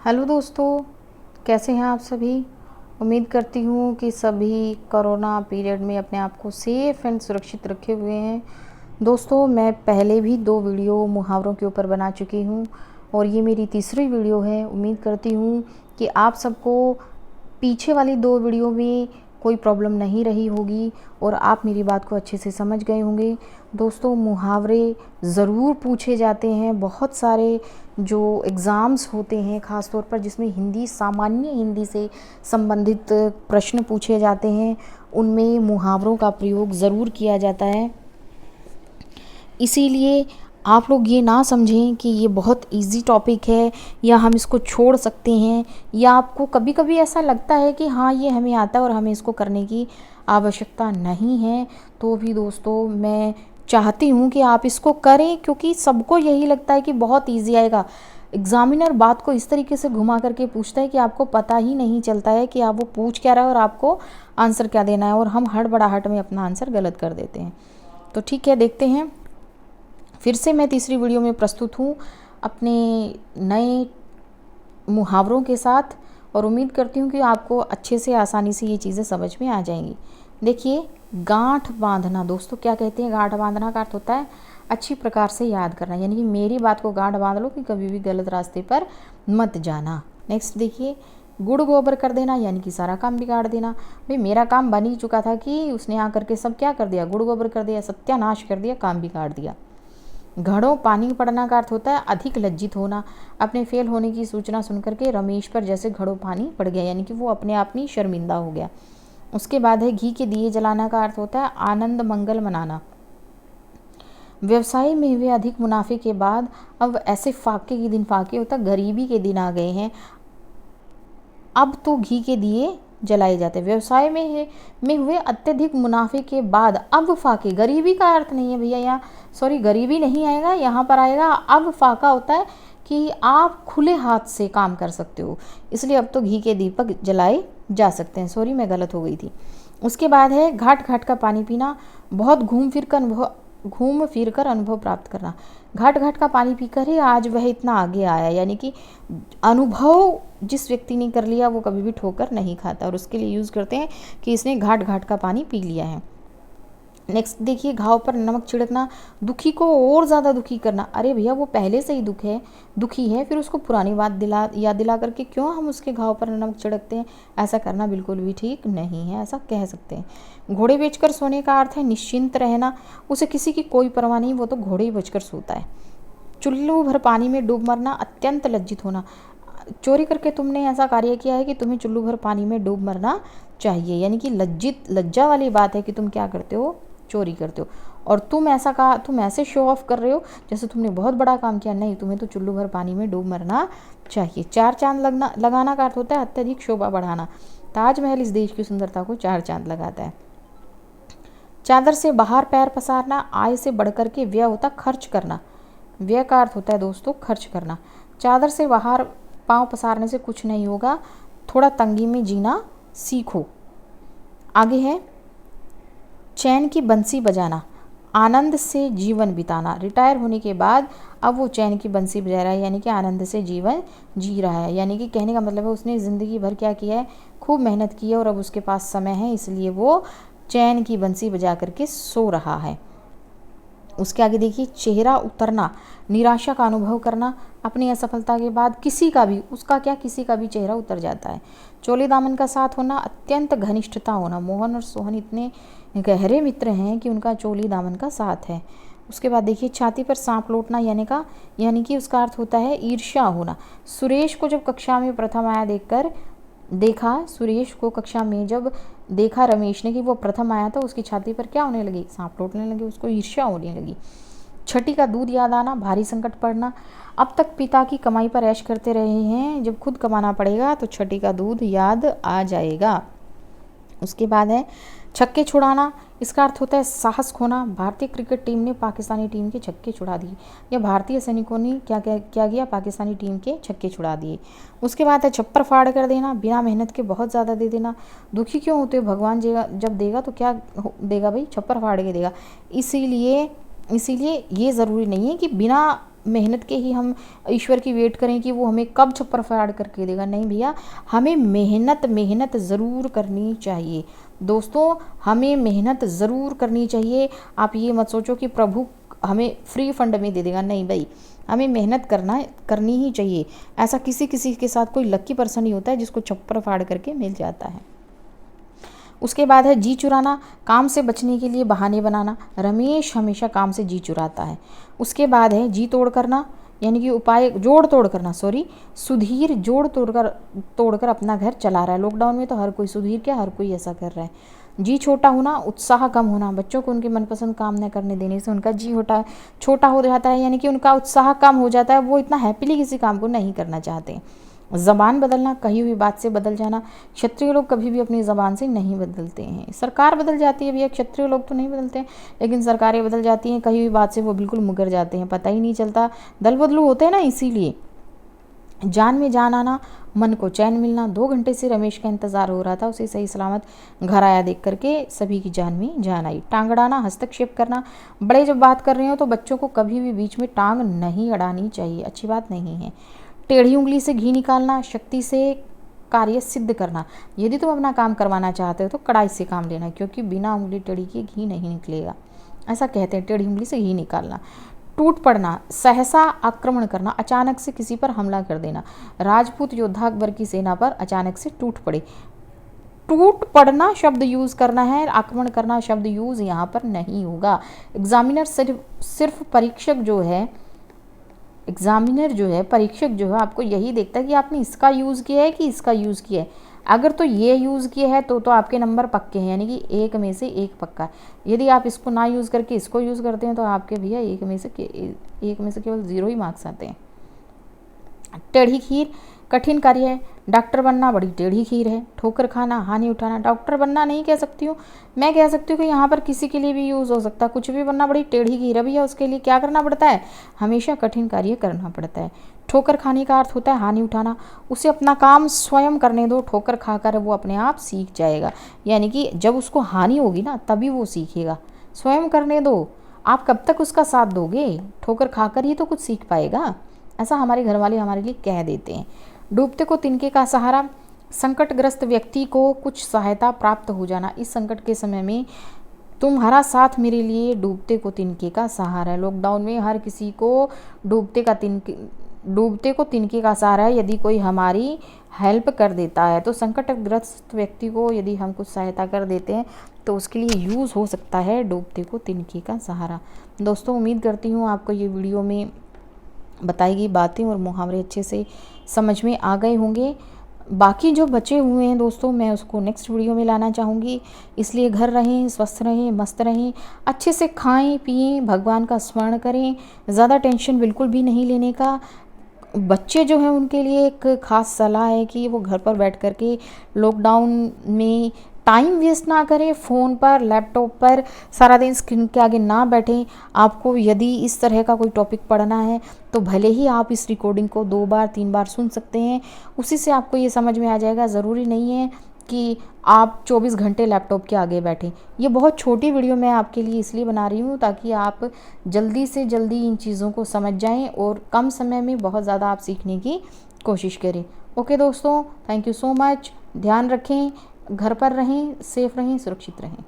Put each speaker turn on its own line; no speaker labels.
Hello दोस्तों, कैसे हैं आप सभी। उम्मीद करती हूँ कि सभी कोरोना पीरियड में अपने आप को सेफ़ एंड सुरक्षित रखे हुए हैं। दोस्तों, मैं पहले भी 2 वीडियो मुहावरों के ऊपर बना चुकी हूँ और ये मेरी तीसरी वीडियो है। उम्मीद करती हूँ कि आप सबको पीछे वाली 2 वीडियो में कोई प्रॉब्लम नहीं रही होगी और आप मेरी बात को अच्छे से समझ गए होंगे। दोस्तों, मुहावरे ज़रूर पूछे जाते हैं। बहुत सारे जो एग्ज़ाम्स होते हैं ख़ास तौर पर जिसमें हिंदी, सामान्य हिंदी से संबंधित प्रश्न पूछे जाते हैं, उनमें मुहावरों का प्रयोग ज़रूर किया जाता है। इसीलिए आप लोग ये ना समझें कि ये बहुत इजी टॉपिक है या हम इसको छोड़ सकते हैं, या आपको कभी कभी ऐसा लगता है कि हाँ ये हमें आता है और हमें इसको करने की आवश्यकता नहीं है, तो भी दोस्तों मैं चाहती हूँ कि आप इसको करें, क्योंकि सबको यही लगता है कि बहुत इजी आएगा। एग्ज़ामिनर बात को इस तरीके से घुमा करके पूछता है कि आपको पता ही नहीं चलता है कि आप वो पूछ क्या रहा है और आपको आंसर क्या देना है, और हम हड़बड़ाहट में अपना आंसर गलत कर देते हैं। तो ठीक है, देखते हैं। फिर से मैं तीसरी वीडियो में प्रस्तुत हूँ अपने नए मुहावरों के साथ, और उम्मीद करती हूँ कि आपको अच्छे से आसानी से ये चीज़ें समझ में आ जाएंगी। देखिए, गांठ बांधना। दोस्तों, क्या कहते हैं गांठ बांधना का अर्थ होता है अच्छी प्रकार से याद करना, यानी कि मेरी बात को गांठ बांध लो कि कभी भी गलत रास्ते पर मत जाना। नेक्स्ट देखिए, गुड़ गोबर कर देना, यानी कि सारा काम बिगाड़ देना। भाई मेरा काम बन ही चुका था कि उसने आकर के सब क्या कर दिया, गुड़ गोबर कर दिया, सत्यानाश कर दिया, काम बिगाड़ दिया। घड़ों पानी पड़ना का अर्थ होता है अधिक लज्जित होना। अपने फेल होने की सूचना सुनकर के रमेश पर जैसे घड़ों पानी पड़ गया, यानी कि वो अपने आप में शर्मिंदा हो गया। उसके बाद है घी के दिए जलाना का अर्थ होता है आनंद मंगल मनाना। व्यवसाय में हुए अधिक मुनाफे के बाद अब ऐसे फाके के दिन, फाके होता गरीबी के दिन आ गए हैं, अब तो घी के दिए जलाए जाते हैं। व्यवसाय में हुए अत्यधिक मुनाफे के बाद अब फाके, गरीबी का अर्थ नहीं है भैया यहाँ, सॉरी गरीबी नहीं आएगा, यहाँ पर आएगा अब फाका होता है कि आप खुले हाथ से काम कर सकते हो, इसलिए अब तो घी के दीपक जलाए जा सकते हैं। सॉरी, मैं गलत हो गई थी। उसके बाद है घाट घाट का पानी पीना, बहुत घूम फिर कर अनुभव प्राप्त करना। घाट घाट का पानी पीकर ही आज वह इतना आगे आया, यानी कि अनुभव जिस व्यक्ति ने कर लिया वो कभी भी ठोकर नहीं खाता, और उसके लिए यूज़ करते हैं कि इसने घाट घाट का पानी पी लिया है। नेक्स्ट देखिए, घाव पर नमक छिड़कना, दुखी को और ज़्यादा दुखी करना। अरे भैया वो पहले से ही दुखी है, फिर उसको पुरानी बात याद दिला करके क्यों हम उसके घाव पर नमक छिड़कते हैं, ऐसा करना बिल्कुल भी ठीक नहीं है, ऐसा कह सकते हैं। घोड़े बेचकर सोने का अर्थ है निश्चिंत रहना, उसे किसी की कोई परवाह नहीं, वो तो घोड़े ही बेचकर सोता है। चुल्लू भर पानी में डूब मरना, अत्यंत लज्जित होना। चोरी करके तुमने ऐसा कार्य किया है कि तुम्हें चुल्लू भर पानी में डूब मरना चाहिए, यानी कि लज्जा वाली बात है कि तुम क्या करते हो, चोरी करते हो, और तुम ऐसे शो ऑफ कर रहे हो जैसे तुमने बहुत बड़ा काम किया। नहीं, तुम्हें तो चुल्लू भर पानी में डूब मरना चाहिए। 4 चांद लगाना का अर्थ होता है अत्यधिक शोभा बढ़ाना। ताजमहल इस देश की सुंदरता को 4 चांद लगाता है। चादर से बाहर पैर पसारना, आय से बढ़कर के व्यय होता खर्च करना। व्यय का अर्थ होता है दोस्तों खर्च करना। चादर से बाहर पाँव पसारने से कुछ नहीं होगा, थोड़ा तंगी में जीना सीखो। आगे है चैन की बंसी बजाना, आनंद से जीवन बिताना। रिटायर होने के बाद अब वो चैन की बंसी बजा रहा है, यानी कि आनंद से जीवन जी रहा है, यानी कि कहने का मतलब है उसने ज़िंदगी भर क्या किया है, खूब मेहनत की है और अब उसके पास समय है, इसलिए वो चैन की बंसी बजा करके सो रहा है। उसके आगे देखिए, चेहरा उतरना, निराशा का अनुभव करना। अपनी असफलता के बाद किसी का भी चेहरा उतर जाता है। चोले दामन का साथ होना, अत्यंत घनिष्ठता होना। मोहन और सोहन इतने गहरे मित्र हैं कि उनका चोली दामन का साथ है। उसके बाद देखिए, छाती पर सांप लौटना, यानी कि उसका अर्थ होता है ईर्ष्या होना। सुरेश को जब कक्षा में प्रथम आया जब देखा रमेश ने कि वो प्रथम आया, तो उसकी छाती पर क्या होने लगी, सांप लौटने लगे, उसको ईर्ष्या होने लगी। छठी का दूध याद आना, भारी संकट पड़ना। अब तक पिता की कमाई पर ऐश करते रहे हैं, जब खुद कमाना पड़ेगा तो छठी का दूध याद आ जाएगा। उसके बाद है छक्के छुड़ाना, इसका अर्थ होता है साहस खोना। भारतीय क्रिकेट टीम ने पाकिस्तानी टीम के छक्के छुड़ा दिए, या भारतीय सैनिकों ने क्या किया, पाकिस्तानी टीम के छक्के छुड़ा दिए। उसके बाद है छप्पर फाड़ कर देना, बिना मेहनत के बहुत ज़्यादा दे देना। दुखी क्यों होते हो, भगवान जब देगा तो क्या देगा भाई, छप्पर फाड़ के देगा। इसीलिए ये ज़रूरी नहीं है कि बिना मेहनत के ही हम ईश्वर की वेट करें कि वो हमें कब छप्पर फाड़ करके देगा। नहीं भैया, हमें मेहनत ज़रूर करनी चाहिए दोस्तों, हमें मेहनत ज़रूर करनी चाहिए। आप ये मत सोचो कि प्रभु हमें फ्री फंड में दे देगा, नहीं भाई, हमें मेहनत करनी ही चाहिए। ऐसा किसी किसी के साथ कोई लक्की पर्सन ही होता है जिसको छप्पर फाड़ करके मिल जाता है। उसके बाद है जी चुराना, काम से बचने के लिए बहाने बनाना। रमेश हमेशा काम से जी चुराता है। उसके बाद है जी तोड़ करना, यानी कि उपाय जोड़ तोड़ करना, सुधीर जोड़ तोड़कर अपना घर चला रहा है। लॉकडाउन में तो हर कोई, सुधीर क्या, हर कोई ऐसा कर रहा है। जी छोटा होना, उत्साह कम होना। बच्चों को उनके मनपसंद काम न करने देने से उनका जी छोटा हो जाता है, यानी कि उनका उत्साह कम हो जाता है, वो इतना हैप्पीली किसी काम को नहीं करना चाहते। ज़बान बदलना, कही हुई बात से बदल जाना। क्षत्रिय लोग कभी भी अपनी ज़बान से नहीं बदलते हैं। सरकार बदल जाती है भैया, क्षत्रिय लोग तो नहीं बदलते हैं, लेकिन सरकारें बदल जाती हैं। कही हुई बात से वो बिल्कुल मुकर जाते हैं, पता ही नहीं चलता। दल बदलू होते हैं ना, इसीलिए। जान में जान आना, मन को चैन मिलना। 2 घंटे से रमेश का इंतज़ार हो रहा था, उसे सही सलामत घर आया देख करके सभी की जान में जान आई। टांग अड़ाना, हस्तक्षेप करना। बड़े जब बात कर रहे हो तो बच्चों को कभी भी बीच में टांग नहीं अड़ानी चाहिए, अच्छी बात नहीं है। टेढ़ी उंगली से घी निकालना, शक्ति से कार्य सिद्ध करना। यदि तुम अपना काम करवाना चाहते हो तो कड़ाई से काम लेना, क्योंकि बिना उंगली टेढ़ी के घी नहीं निकलेगा, ऐसा कहते हैं, टेढ़ी उंगली से घी निकालना। टूट पड़ना, सहसा आक्रमण करना, अचानक से किसी पर हमला कर देना। राजपूत योद्धा अकबर की सेना पर अचानक से टूट पड़े। टूट पड़ना शब्द यूज़ करना है, आक्रमण करना शब्द यूज़ यहाँ पर नहीं होगा। एग्जामिनर सिर्फ परीक्षक जो है, परीक्षक जो है आपको यही देखता है कि आपने इसका यूज़ किया है कि इसका यूज़ किया है। अगर तो ये यूज़ किया है तो आपके नंबर पक्के हैं, यानी कि 1 में से 1 पक्का है। यदि आप इसको ना यूज़ करके इसको यूज़ करते हैं तो आपके भैया 1 में से केवल 0 ही मार्क्स आते हैं। टेढ़ी खीर, कठिन कार्य है। डॉक्टर बनना बड़ी टेढ़ी खीर है। ठोकर खाना, हानि उठाना। डॉक्टर बनना नहीं कह सकती हूँ, मैं कह सकती हूँ कि यहाँ पर किसी के लिए भी यूज़ हो सकता है। कुछ भी बनना बड़ी टेढ़ी खीर है भैया, उसके लिए क्या करना पड़ता है, हमेशा कठिन कार्य करना पड़ता है। ठोकर खाने का अर्थ होता है हानि उठाना। उसे अपना काम स्वयं करने दो, ठोकर खाकर वो अपने आप सीख जाएगा, यानी कि जब उसको हानि होगी ना तभी वो सीखेगा। स्वयं करने दो, आप कब तक उसका साथ दोगे, ठोकर खाकर ही तो कुछ सीख पाएगा, ऐसा हमारे घर वाले हमारे लिए कह देते हैं। डूबते को तिनके का सहारा, संकटग्रस्त व्यक्ति को कुछ सहायता प्राप्त हो जाना। इस संकट के समय में तुम्हारा साथ मेरे लिए डूबते को तिनके का सहारा है। लॉकडाउन में हर किसी को डूबते को तिनके का सहारा है। यदि कोई हमारी हेल्प कर देता है तो संकटग्रस्त व्यक्ति को यदि हम कुछ सहायता कर देते हैं तो उसके लिए यूज़ हो सकता है डूबते को तिनके का सहारा। दोस्तों, उम्मीद करती हूँ आपको ये वीडियो में बताई गई बातें और मुहावरे अच्छे से समझ में आ गए होंगे। बाकी जो बचे हुए हैं दोस्तों, मैं उसको नेक्स्ट वीडियो में लाना चाहूँगी, इसलिए घर रहें, स्वस्थ रहें, मस्त रहें, अच्छे से खाएं पिएं, भगवान का स्मरण करें। ज़्यादा टेंशन बिल्कुल भी नहीं लेने का। बच्चे जो हैं उनके लिए एक ख़ास सलाह है कि वो घर पर बैठ कर के लॉकडाउन में टाइम वेस्ट ना करें, फ़ोन पर, लैपटॉप पर सारा दिन स्क्रीन के आगे ना बैठें। आपको यदि इस तरह का कोई टॉपिक पढ़ना है तो भले ही आप इस रिकॉर्डिंग को 2 बार 3 बार सुन सकते हैं, उसी से आपको ये समझ में आ जाएगा। ज़रूरी नहीं है कि आप 24 घंटे लैपटॉप के आगे बैठें। ये बहुत छोटी वीडियो मैं आपके लिए इसलिए बना रही हूँ ताकि आप जल्दी से जल्दी इन चीज़ों को समझ जाएं और कम समय में बहुत ज़्यादा आप सीखने की कोशिश करें। ओके दोस्तों, थैंक यू सो मच। ध्यान रखें, घर पर रहें, सेफ रहें, सुरक्षित रहें।